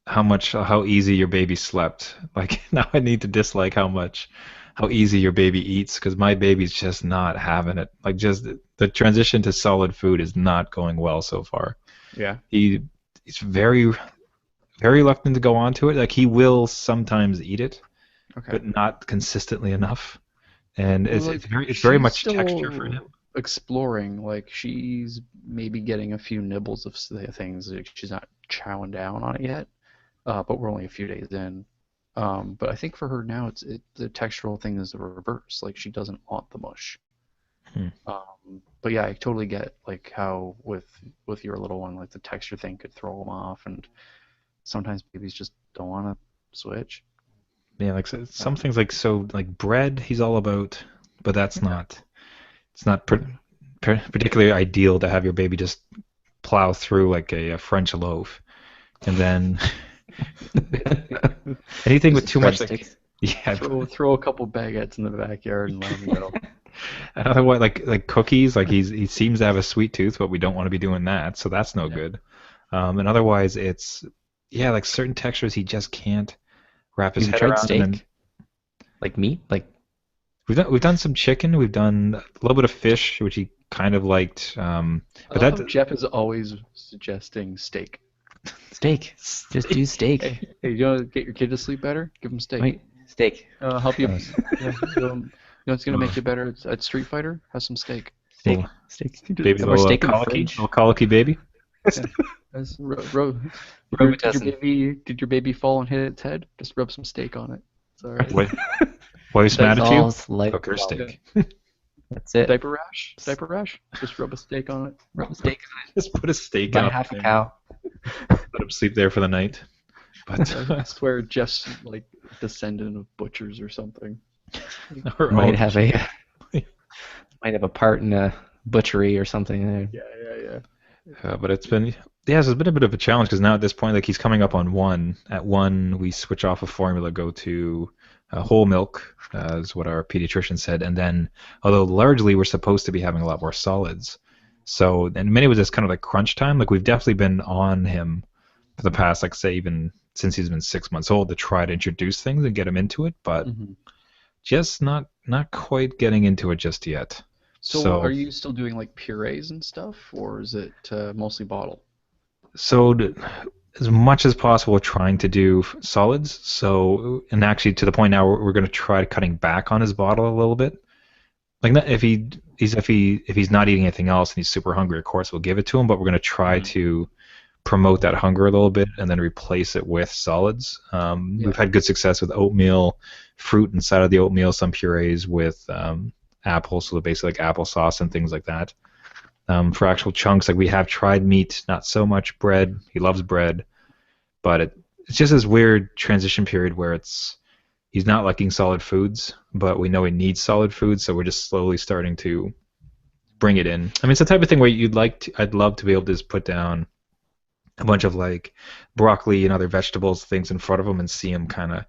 how easy your baby slept, like now I need to dislike how easy your baby eats, because my baby's just not having it. Like, just the transition to solid food is not going well so far. Yeah. He's very, very reluctant to go on to it. Like, he will sometimes eat it, Okay. but not consistently enough. And Well, it's like, very she's much still texture for him. exploring. Like she's maybe getting a few nibbles of things. Like, she's not chowing down on it yet. But we're only a few days in. But I think for her now, the textural thing is the reverse. Like, she doesn't want the mush. But yeah, I totally get like how with your little one, like the texture thing could throw them off, and sometimes babies just don't want to switch. Yeah, like some things like bread, he's all about, but it's not particularly ideal to have your baby just plow through like a French loaf, and then anything with too much Throw a couple baguettes in the backyard and let them go. Otherwise, like cookies, like he seems to have a sweet tooth, but we don't want to be doing that, so that's no good. And otherwise, it's like certain textures he just can't wrap his You've head tried around. steak? And then Like meat? Like we've done some chicken, we've done a little bit of fish, which he kind of liked. But I love how Jeff is always suggesting steak. steak. Just do steak. Hey, you want to get your kid to sleep better? Give him steak. Wait, steak. Help you. Yeah, what's gonna make you better at Street Fighter? Have some steak. Steak. Little- Steak. baby, More steak in the colicky, fridge. little colicky baby. Did your baby fall and hit its head? Just rub some steak on it. It's all right. Wife's mad at all you? Cook her steak. That's it. Diaper rash? Diaper rash? Just rub a steak on it. Rub steak. Just put a steak Buy on half a him. cow. Let him sleep there for the night. But I swear Jeff's like descendant of butchers or something. or Might oh, have a might have a part in a butchery or something. Yeah. but it's been it's been a bit of a challenge because now at this point, like he's coming up on one. At one, we switch off of formula, go to whole milk, is what our pediatrician said, and then although largely we're supposed to be having a lot more solids, so in many ways it's kind of like crunch time. Like we've definitely been on him for the past, like say even since he's been 6 months old to try to introduce things and get him into it, but Hmm. just not quite getting into it just yet. So are you still doing like purees and stuff, or is it mostly bottle? So as much as possible, trying to do solids. So and actually to the point now we're going to try cutting back on his bottle a little bit. Like if he's not eating anything else and he's super hungry, of course we'll give it to him. But we're going to try to promote that hunger a little bit and then replace it with solids. We've had good success with oatmeal, fruit inside of the oatmeal, some purees with apples, so basically like applesauce and things like that. For actual chunks, like we have tried meat, not so much bread. He loves bread, but it's just this weird transition period where he's not liking solid foods, but we know he needs solid foods, so we're just slowly starting to bring it in. I mean, it's the type of thing where I'd love to be able to just put down a bunch of like broccoli and other vegetables, things in front of him and see him kind of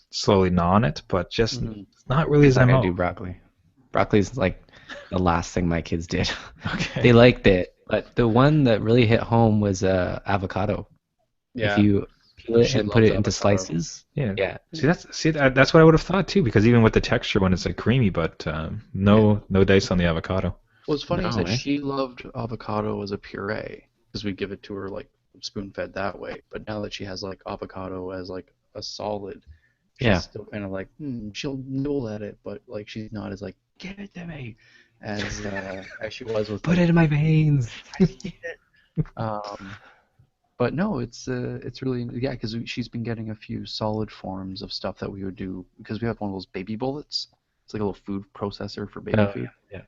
slowly gnaw on it, but just not really He's his not gonna MO. do broccoli. Broccoli's like the last thing my kids did. Okay. They liked it, but the one that really hit home was avocado. If you peel it She and put loves it into avocado. slices, Yeah. yeah, That's what I would have thought too, because even with the texture when it's like creamy, but no dice on the avocado. What's funny is No, that eh? she loved avocado as a puree because we give it to her like spoon-fed that way. But now that she has like avocado as like a solid, she's Yeah. still kind of like, she'll nibble at it, but like she's not as like, give it to me, as she was with Put like, it in my veins. I need it. But no, it's really because she's been getting a few solid forms of stuff that we would do because we have one of those baby bullets. It's like a little food processor for baby food. Yeah.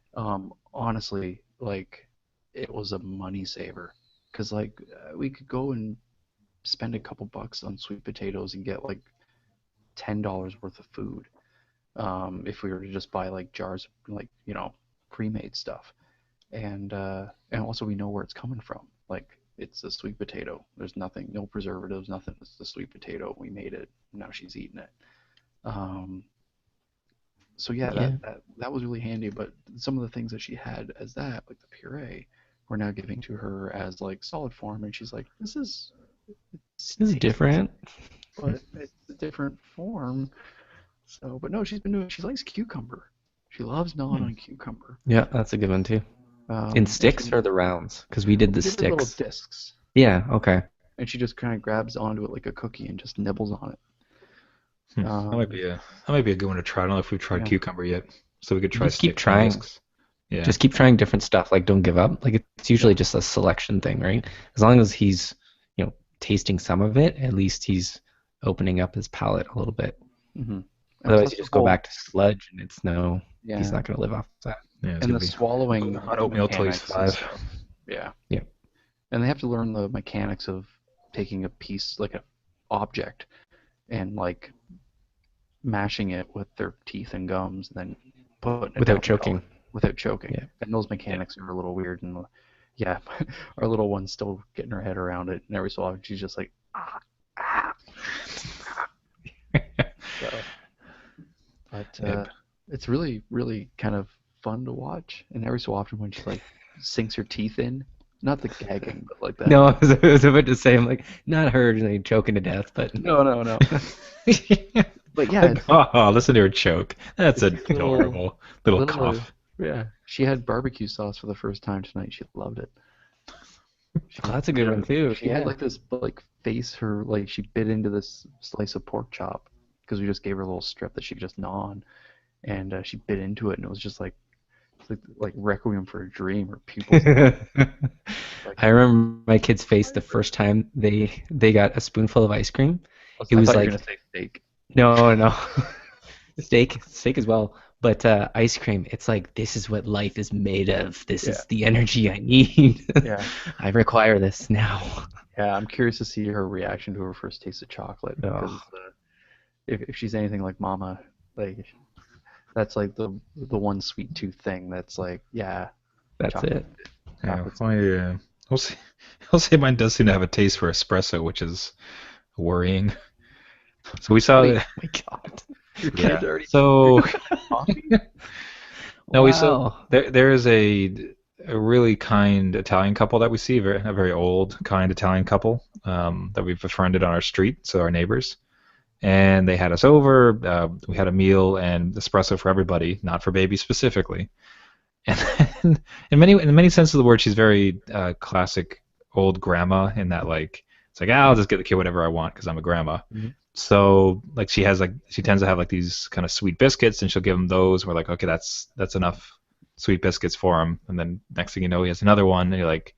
Honestly, like it was a money saver because like we could go and spend a couple bucks on sweet potatoes and get like $10 worth of food if we were to just buy like jars of like pre-made stuff and also we know where it's coming from. Like it's a sweet potato. There's nothing, no preservatives, nothing. It's the sweet potato. We made it. Now she's eating it. So Yeah. that was really handy. But some of the things that she had as that, like the puree, we're now giving to her as like solid form, and she's like, "This is different. but it's a different form." So, but no, she's been doing. She likes cucumber. She loves gnawing on cucumber. Yeah, that's a good one too. In And sticks or the rounds? Because we did the we did the little sticks. discs, Yeah. Okay. and she just kind of grabs onto it like a cookie and just nibbles on it. That might be a good one to try. I don't know if we've tried Yeah. cucumber yet, so we could try Just keep sticks and trying. discs. Yeah. Just keep trying different stuff. Like, don't give up. Like, it's usually just a selection thing, right? As long as he's, tasting some of it, at least he's opening up his palate a little bit. Mm-hmm. Otherwise, you just go back to sludge, and it's no. Yeah. He's not going to live off that. Yeah, it's And gonna the be swallowing hot oatmeal till he's mechanics and 5. stuff. Yeah. Yeah. And they have to learn the mechanics of taking a piece, like an object, and like mashing it with their teeth and gums, and then putting it Without down their choking. gullet without choking. Yeah. And those mechanics are a little weird. And yeah, our little one's still getting her head around it, and every so often she's just like, ah, ah. So, but it's really, really kind of fun to watch. And every so often when she like sinks her teeth in, not the gagging, but like that. No, I was about to say, I'm like, not her choking to death, but No. But yeah, it's Oh, listen to her choke. That's adorable. Little cough. yeah. She had barbecue sauce for the first time tonight. She loved it. Oh, that's a good one too. She had like this like face. She bit into this slice of pork chop because we just gave her a little strip that she could just gnaw on, and she bit into it, and it was just like Requiem for a Dream or pupils. I remember my kid's face the first time they got a spoonful of ice cream. It was I thought you like were gonna say steak. no, steak as well. But ice cream, it's like this is what life is made of. This Yeah, is the energy I need. yeah, I require this now. yeah. I'm curious to see her reaction to her first taste of chocolate because Oh, if she's anything like Mama, like that's like the one sweet tooth thing. That's like, yeah, that's chocolate, it. Yeah, chocolate's we'll see. I'll say mine does seem to have a taste for espresso, which is worrying. So we saw, Wait, My God. your yeah. kid's already So coffee? no, we saw Wow. there is a really kind Italian couple that we see, a very old, kind Italian couple that we've befriended on our street, so our neighbors. And they had us over. We had a meal and espresso for everybody, not for baby specifically. And then, in many senses of the word, she's very classic old grandma in that like it's like I'll just get the kid whatever I want because I'm a grandma. Mhm. So like she tends to have like these kind of sweet biscuits and she'll give him those. We're like okay that's enough sweet biscuits for him. And then next thing you know he has another one and you're like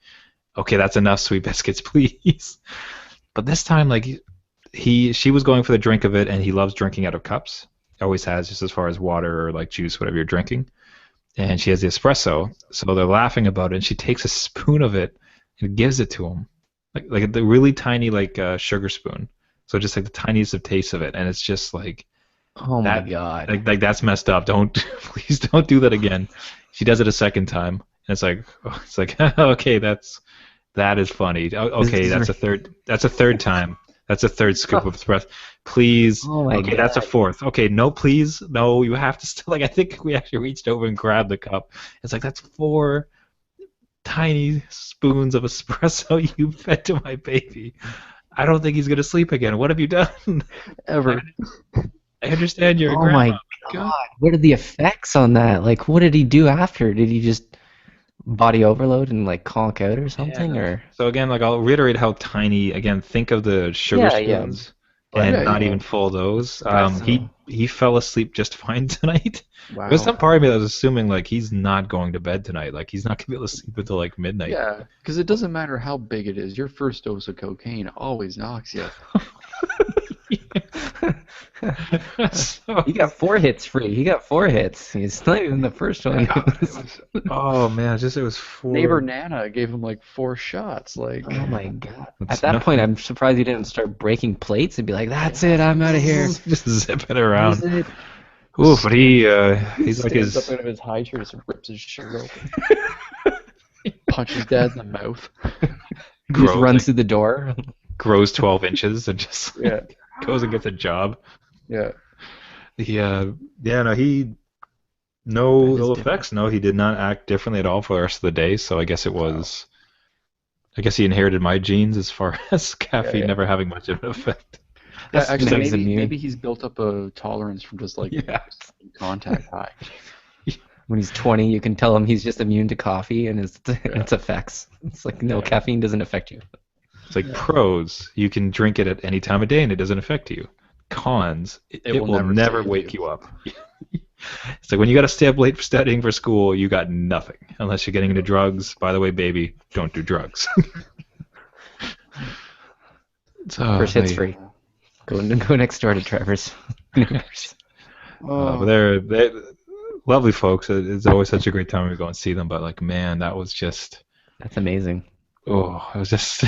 okay that's enough sweet biscuits please. But this time like she was going for the drink of it and he loves drinking out of cups. Always has just as far as water or like juice whatever you're drinking and she has the espresso. So they're laughing about it, and she takes a spoon of it and gives it to him, like the really tiny like sugar spoon. So just like the tiniest of taste of it, and it's just like Oh my that, God. like that's messed up. Don't please don't do that again. She does it a second time, and it's like okay, that is funny. This Okay, is that's a third. That's a third time. That's a third scoop of espresso. Please. Oh my Okay, that's a God. fourth. Okay, no, please. No, you have to still like I think we actually reached over and grabbed the cup. It's like that's four tiny spoons of espresso you fed to my baby. I don't think he's gonna sleep again. What have you done? I, Ever. I understand you're a Oh grandma. my God. God. What are the effects on that? Like, what did he do after? Did he just body overload and like conk out or something? Yeah. Or So again, like I'll reiterate how tiny. Again, think of the sugar yeah, yeah. spoons, But and Yeah, not yeah. even full those. espresso. He fell asleep just fine tonight. There was Wow. some part of me that was assuming like he's not going to bed tonight. Like he's not gonna be able to sleep until like midnight. Yeah, because it doesn't matter how big it is. Your first dose of cocaine always knocks you. So, He got 4 hits free. He got 4 hits. He's not even the first one. Yeah, it was, oh man, it was neighbor four. Nana gave him like 4 shots. Like, Oh my God. At That's that point, nothing. I'm surprised he didn't start breaking plates and be like, "That's it. I'm out of here." Just zipping That's around. it. Ooh, but he he's like stands up his out of his high chair, just rips his shirt open, punches dad in the mouth. He just grows runs through the door. grows 12 inches and just Yeah, goes and gets a job. yeah. Yeah, no, he no That is ill different. effects. No, he did not act differently at all for the rest of the day. So I guess he inherited my genes as far as caffeine Yeah. never having much of an effect. Yeah, That's actually, he's immune. maybe he's built up a tolerance from just like Yeah. contact high. When he's 20, you can tell him he's just immune to coffee and its effects. It's like, no, Yeah. caffeine doesn't affect you. It's like pros, you can drink it at any time of day and it doesn't affect you. Cons, it will never save wake you. you up. It's like when you got to stay up late for studying for school, you got nothing unless you're getting into drugs. By the way, baby, don't do drugs. So, First hit's free. Go next door to Trevor's neighbors. but they're lovely folks. It's always such a great time when we go and see them. But like, man, that was just That's amazing. it was just.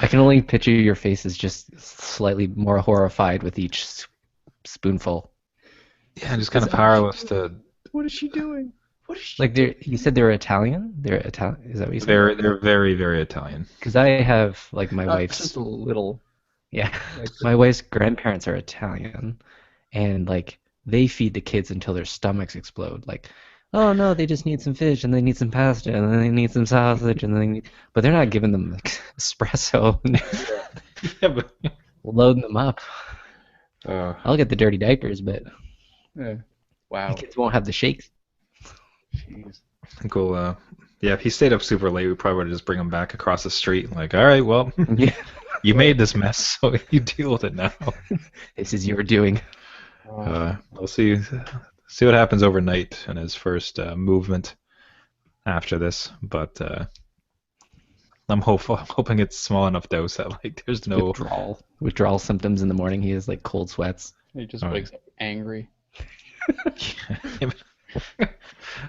I can only picture your faces just slightly more horrified with each spoonful. Yeah, just kind of powerless to. What is she doing? What is she? Like you said they were Italian? They're Italian. Is that what you said? They're very very Italian. Because I have like my wife's Just a little. yeah, my wife's grandparents are Italian, and like they feed the kids until their stomachs explode. Like, oh no, they just need some fish and they need some pasta and then they need some sausage and then but they're not giving them like espresso and Yeah, but loading them up. uh, I'll get the dirty diapers, but Yeah. the Wow. kids won't have the shakes. Jeez. I think we'll. Yeah, if he stayed up super late, we probably would just bring him back across the street. Like, all right, well, Yeah, you made this mess, so you deal with it now. this is your doing. We'll see what happens overnight in his first movement after this. But I'm hoping it's small enough dose that like there's no. Withdrawal symptoms in the morning. He has like cold sweats. He just All right. wakes up angry.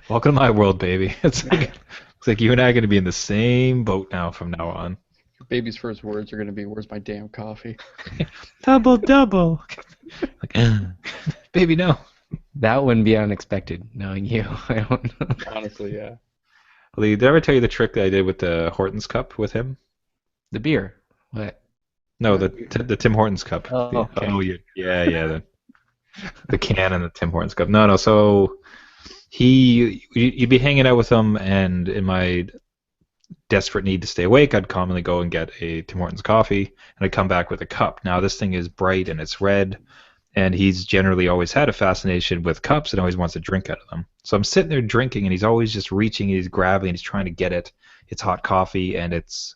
Welcome to my world, baby. It's like you and I are going to be in the same boat now from now on. Your baby's first words are gonna be, "Where's my damn coffee?" Double, double. Like, baby, no. That wouldn't be unexpected, knowing you. I don't know. Honestly, yeah. Lee, did I ever tell you the trick that I did with the Hortons cup with him? The beer. What? No, the Tim Hortons cup. Oh, okay. Yeah. The can and the Tim Hortons cup. No. So you'd be hanging out with him, and in my desperate need to stay awake, I'd commonly go and get a Tim Hortons coffee, and I'd come back with a cup. Now this thing is bright and it's red, and he's generally always had a fascination with cups and always wants to drink out of them. So I'm sitting there drinking, and he's always just reaching, and he's grabbing, and he's trying to get it. It's hot coffee, and it's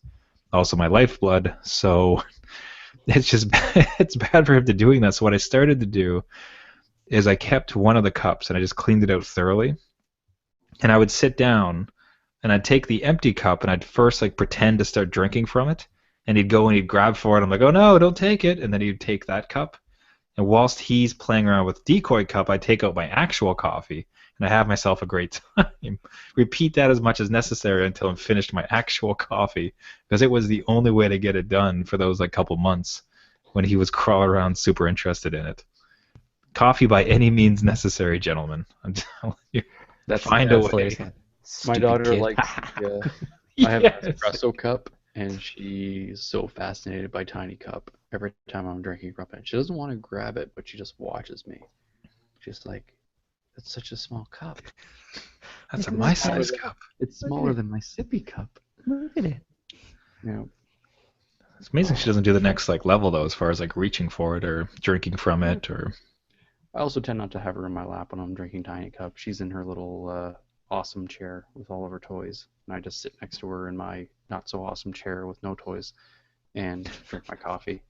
also my lifeblood. So it's just it's bad for him to doing that. So what I started to do is I kept one of the cups and I just cleaned it out thoroughly, and I would sit down and I'd take the empty cup and I'd first like pretend to start drinking from it, and he'd go and he'd grab for it. I'm like, oh no, don't take it, and then he'd take that cup. And whilst he's playing around with decoy cup, I take out my actual coffee and I have myself a great time. Repeat that as much as necessary until I'm finished my actual coffee, because it was the only way to get it done for those like couple months when he was crawling around super interested in it. Coffee by any means necessary, gentlemen. I'm telling you. Find a way. hilarious. My Stupid daughter kid. likes I have an Yes. espresso cup, and she's so fascinated by tiny cup. Every time I'm drinking from it, she doesn't want to grab it, but she just watches me. She's like, "That's such a small cup. That's a my size cup. It's smaller than my sippy cup." Look at it. You know, It's amazing she doesn't do the next like level though, as far as like reaching for it or drinking from it or. I also tend not to have her in my lap when I'm drinking tiny cup. She's in her little awesome chair with all of her toys, and I just sit next to her in my not so awesome chair with no toys and drink my coffee.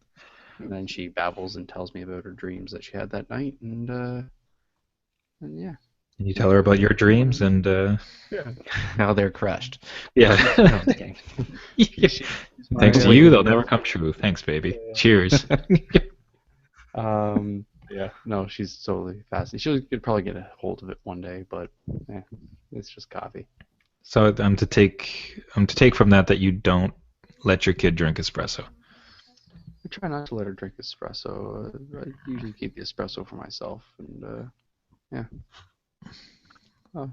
And then she babbles and tells me about her dreams that she had that night, and yeah. And you tell her about your dreams and Now they're crushed. yeah. No, I'm just kidding. Thanks to you, they'll never come true. Thanks, baby. Cheers. Yeah, no, she's totally fascinated. She could probably get a hold of it one day, but it's just coffee. So I'm to take from that you don't let your kid drink espresso. I try not to let her drink espresso. I usually keep the espresso for myself, and yeah. I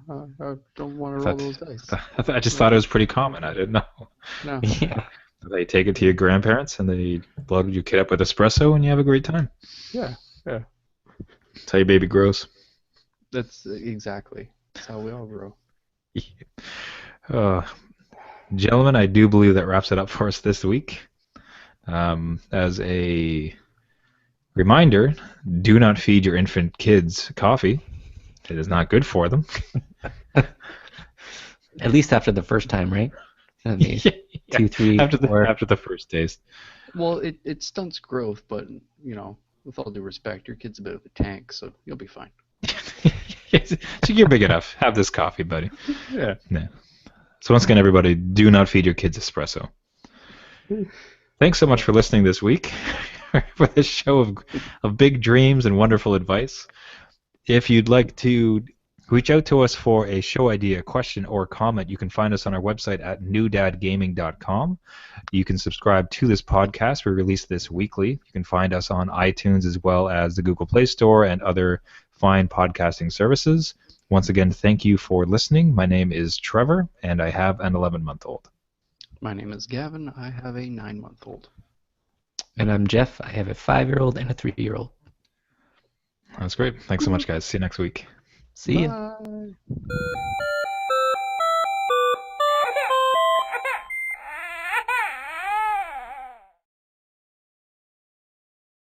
don't want to roll those dice. I just thought it was pretty common. I didn't know. No. Yeah. They take it to your grandparents and they load your kid up with espresso and you have a great time. Yeah. That's how your baby grows. That's exactly. That's how we all grow. Gentlemen, I do believe that wraps it up for us this week. As a reminder, do not feed your infant kids coffee. It is not good for them. At least after the first time, right? Maybe 2, 3, after 4. the first taste. Well, it stunts growth, but with all due respect, your kid's a bit of a tank, so you'll be fine. So you're big enough. Have this coffee, buddy. Yeah. So once again, everybody, do not feed your kids espresso. Thanks so much for listening this week for this show of big dreams and wonderful advice. If you'd like to reach out to us for a show idea, question, or comment, you can find us on our website at newdadgaming.com. You can subscribe to this podcast. We release this weekly. You can find us on iTunes as well as the Google Play Store and other fine podcasting services. Once again, thank you for listening. My name is Trevor, and I have an 11-month-old. My name is Gavin. I have a 9-month-old. And I'm Jeff. I have a 5-year-old and a 3-year-old. That's great. Thanks so much, guys. See you next week. See ya. Bye.